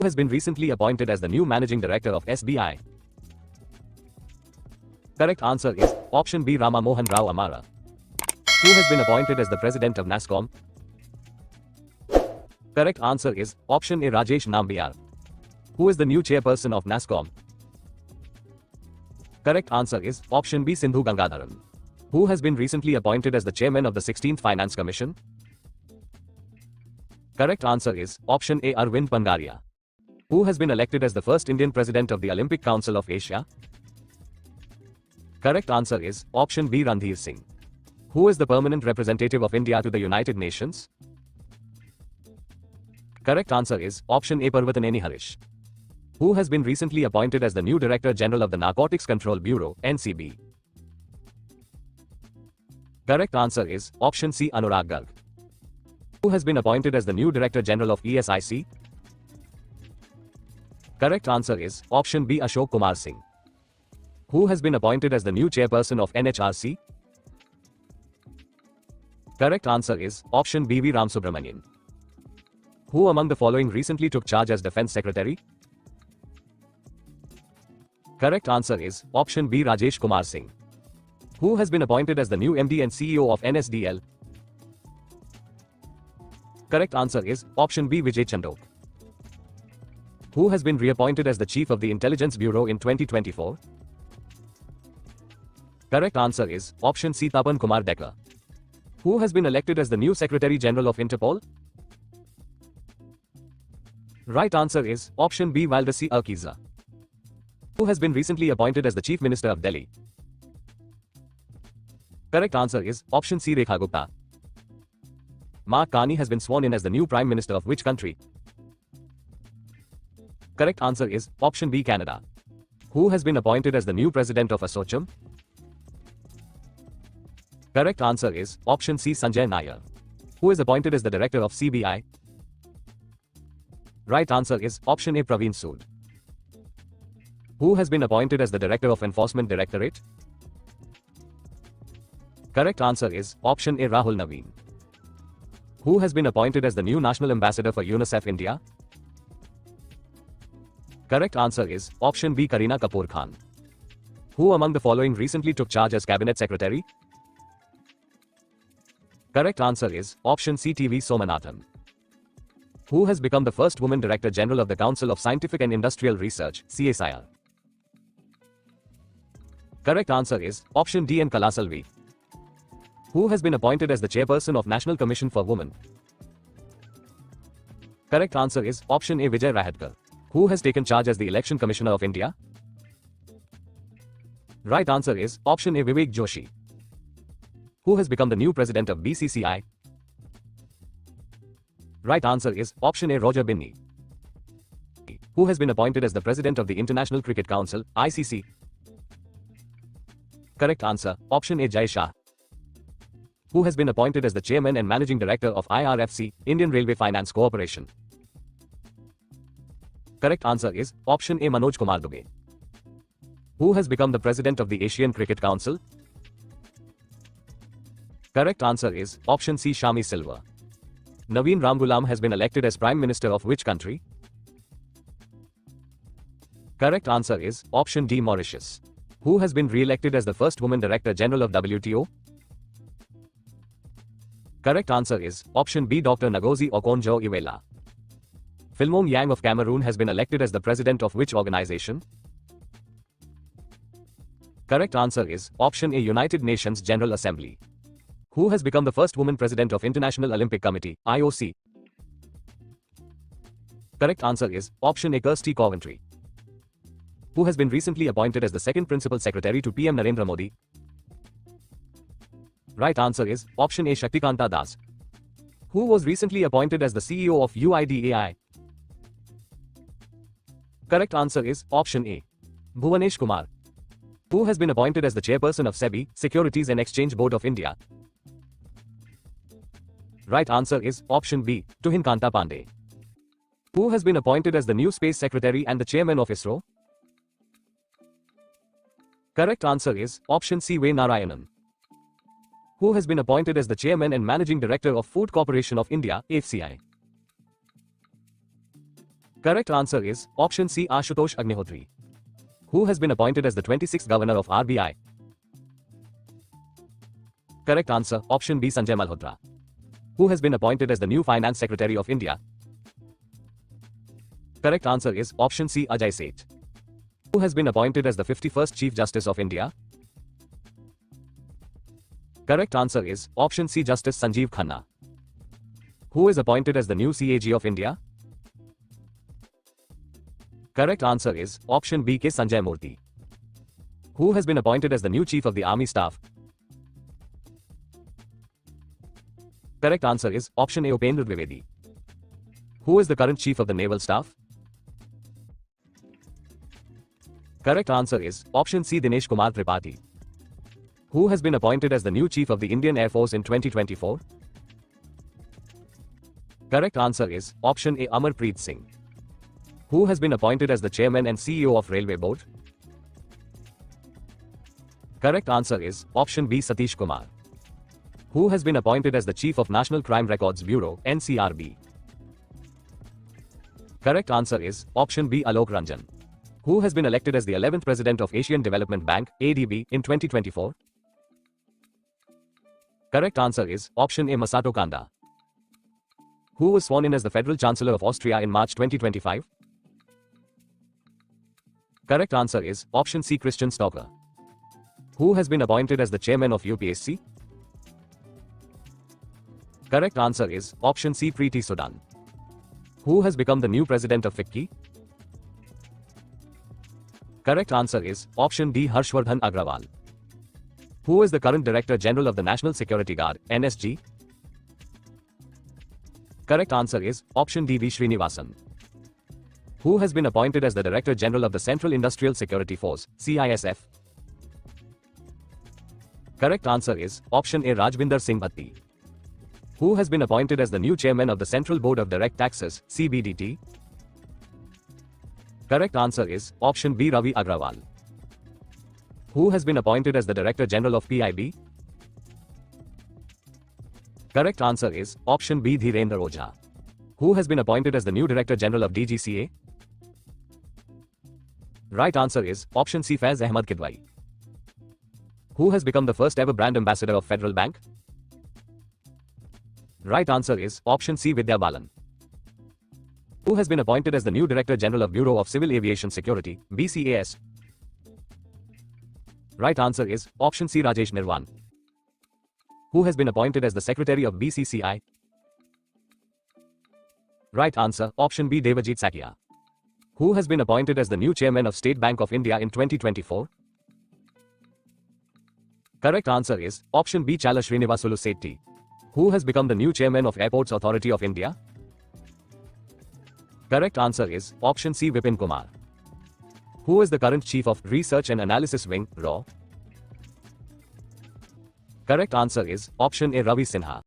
Who has been recently appointed as the new managing director of SBI? Correct answer is option B. Rama Mohan Rao Amara. Who has been appointed as the president of NASSCOM? Correct answer is option A. Rajesh Nambiar. Who is the new chairperson of NASSCOM? Correct answer is option B. Sindhu Gangadharan. Who has been recently appointed as the chairman of the 16th Finance Commission? Correct answer is option A. Arvind Pangaria. Who has been elected as the first Indian president of the Olympic Council of Asia? Correct answer is option B. Randhir Singh. Who is the permanent representative of India to the United Nations? Correct answer is option A. Parvataneni Harish. Who has been recently appointed as the new Director General of the Narcotics Control Bureau, NCB? Correct answer is option C. Anurag Garg. Who has been appointed as the new Director General of ESIC? Correct answer is option B. Ashok Kumar Singh. Who has been appointed as the new chairperson of NHRC? Correct answer is option B. V. Ram Subramanian. Who among the following recently took charge as Defense Secretary? Correct answer is option B. Rajesh Kumar Singh. Who has been appointed as the new MD and CEO of NSDL? Correct answer is option B. Vijay Chandok. Who has been reappointed as the Chief of the Intelligence Bureau in 2024? Correct answer is option C. Tapan Kumar Dekker. Who has been elected as the new Secretary General of Interpol? Right answer is option B. Valdesi Urquiza. Who has been recently appointed as the Chief Minister of Delhi? Correct answer is option C. Rekha Gupta. Mark Carney has been sworn in as the new Prime Minister of which country? Correct answer is option B. Canada. Who has been appointed as the new President of ASSOCHAM? Correct answer is option C. Sanjay Nair. Who is appointed as the Director of CBI? Right answer is option A. Praveen Sood. Who has been appointed as the Director of Enforcement Directorate? Correct answer is option A. Rahul Naveen. Who has been appointed as the new National Ambassador for UNICEF India? Correct answer is option B. Kareena Kapoor Khan. Who among the following recently took charge as Cabinet Secretary? Correct answer is option C. TV Somanathan. Who has become the first woman Director General of the Council of Scientific and Industrial Research, CSIR? Correct answer is option D. N. Kalasalvi. Who has been appointed as the Chairperson of National Commission for Women? Correct answer is option A. Vijay Rahadkar. Who has taken charge as the Election Commissioner of India? Right answer is option A. Vivek Joshi. Who has become the new President of BCCI? Right answer is option A. Roger Binney. Who has been appointed as the President of the International Cricket Council, ICC? Correct answer option A. Jai Shah. Who has been appointed as the Chairman and Managing Director of IRFC, Indian Railway Finance Corporation? Correct answer is option A. Manoj Kumar Dubey. Who has become the President of the Asian Cricket Council? Correct answer is option C. Shami Silver. Naveen Ramgoolam has been elected as Prime Minister of which country? Correct answer is option D. Mauritius. Who has been re-elected as the first woman Director General of WTO? Correct answer is option B. Dr. Ngozi Okonjo-Iweala. Philomene Yang of Cameroon has been elected as the President of which organization? Correct answer is option A. United Nations General Assembly. Who has become the first woman President of International Olympic Committee, IOC? Correct answer is option A. Kirsty Coventry. Who has been recently appointed as the second Principal Secretary to PM Narendra Modi? Right answer is option A. Shaktikanta Das. Who was recently appointed as the CEO of UIDAI? Correct answer is option A. Bhuvanesh Kumar. Who has been appointed as the Chairperson of SEBI, Securities and Exchange Board of India? Right answer is option B. Tuhin Kanta Pandey. Who has been appointed as the new Space Secretary and the Chairman of ISRO? Correct answer is option C. V. Narayanan. Who has been appointed as the Chairman and Managing Director of Food Corporation of India, FCI? Correct answer is option C, Ashutosh Agnihotri. Who has been appointed as the 26th governor of RBI? Correct answer, option B, Sanjay Malhotra. Who has been appointed as the new Finance Secretary of India? Correct answer is option C, Ajay Seth. Who has been appointed as the 51st Chief Justice of India? Correct answer is option C, Justice Sanjeev Khanna. Who is appointed as the new CAG of India? Correct answer is option B, K. Sanjay Murthy. Who has been appointed as the new Chief of the Army Staff? Correct answer is option A, Upendra Dwivedi. Who is the current Chief of the Naval Staff? Correct answer is option C, Dinesh Kumar Tripathi. Who has been appointed as the new Chief of the Indian Air Force in 2024? Correct answer is option A, Amarpreet Singh. Who has been appointed as the Chairman and CEO of Railway Board? Correct answer is option B, Satish Kumar. Who has been appointed as the Chief of National Crime Records Bureau, NCRB? Correct answer is option B, Alok Ranjan. Who has been elected as the 11th President of Asian Development Bank, ADB, in 2024? Correct answer is option A, Masato Kanda. Who was sworn in as the Federal Chancellor of Austria in March 2025? Correct answer is option C, Christian Stocker. Who has been appointed as the Chairman of UPSC? Correct answer is option C, Preeti Sudan. Who has become the new President of FICCI? Correct answer is option D, Harshvardhan Agrawal. Who is the current Director General of the National Security Guard, NSG? Correct answer is option D, V. Srinivasan. Who has been appointed as the Director General of the Central Industrial Security Force, CISF? Correct answer is option A, Rajvinder Singh Bhatti. Who has been appointed as the new Chairman of the Central Board of Direct Taxes, CBDT? Correct answer is option B, Ravi Agrawal. Who has been appointed as the Director General of PIB? Correct answer is option B, Dhirendra Ojha. Who has been appointed as the new Director General of DGCA? Right answer is option C, Faiz Ahmad Kidwai. Who has become the first ever brand ambassador of Federal Bank? Right answer is option C, Vidya Balan. Who has been appointed as the new Director General of Bureau of Civil Aviation Security, BCAS? Right answer is option C, Rajesh Nirwan. Who has been appointed as the Secretary of BCCI? Right answer option B, Devajit Sakia. Who has been appointed as the new Chairman of State Bank of India in 2024? Correct answer is option B, Chala Srinivasulu Sethi. Who has become the new Chairman of Airports Authority of India? Correct answer is option C, Vipin Kumar. Who is the current Chief of Research and Analysis Wing, RAW? Correct answer is option A, Ravi Sinha.